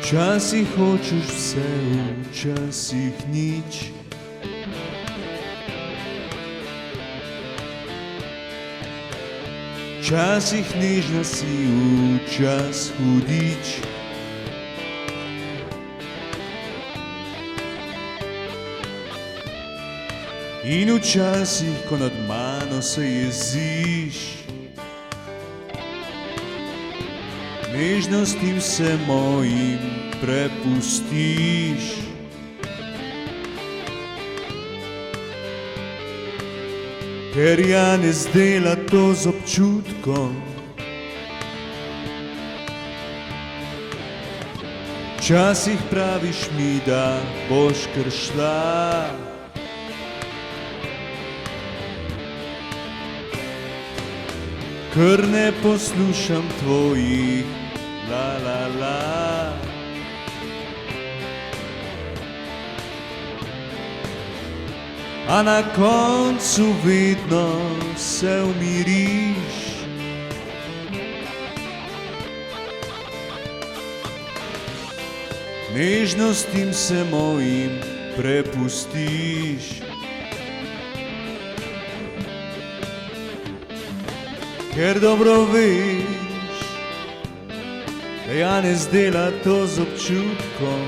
Včasih hočeš vse, včasih nič. Včasih nežna si, včas hudič. In včasih, ko nad mano se jeziš, nežnostim se mojim prepustiš. Ker Janez dela to z občutkom, včasih praviš mi, da boš kar šla. Ker ne poslušam tvojih la la la. A na koncu vedno se umiriš. Nežnostim se mojim prepustiš. Ker dobro veš, da Janez dela to z občutkom.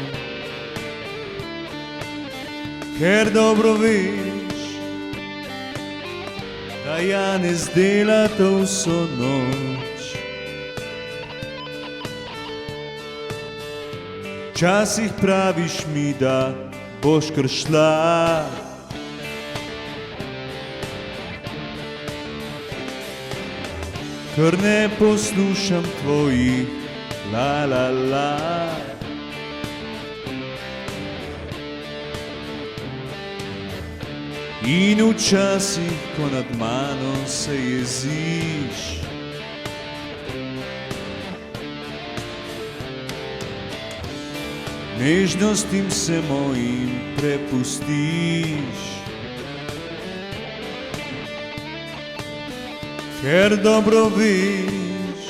Ker dobro veš, da Janez dela to vso noč. Včasih praviš mi, da boš kar šla. Ker ne poslušam tvojih la la la. In včasih, ko nad mano se jeziš, nežnostim se mojim prepustiš. Ker dobro veš,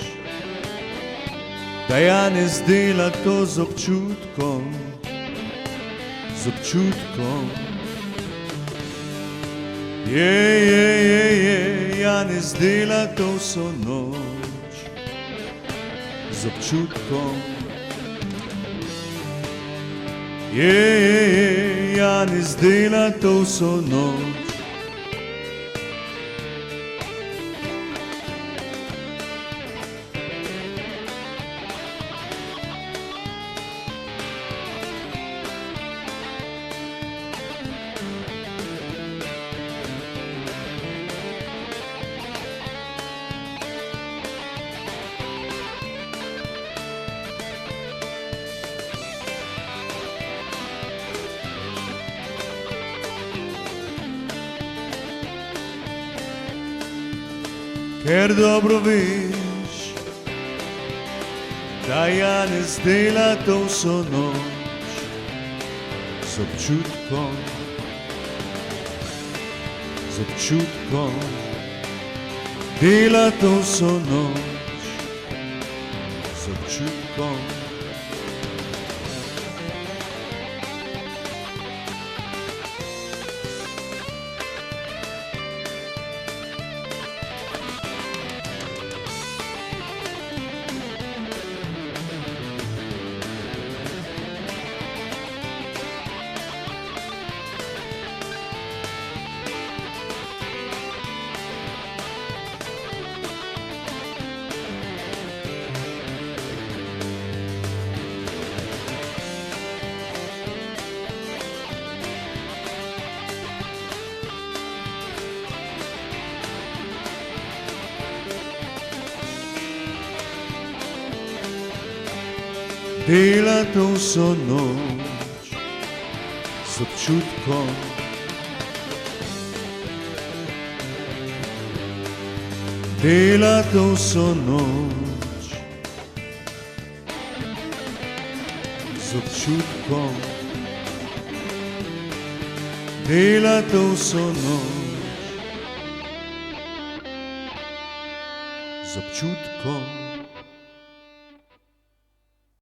da Janez dela to z občutkom, z občutkom. Janez dela to vso noč, z občutkom. Janez dela to vso noč. Ker dobro veš, da Janez dela to vso noč, z občutkom, z občutkom. Dela to vso noč, z občutkom. Dela to vso noč, z občutkom. Dela to vso noč, z občutkom. Dela to vso noč, z občutkom.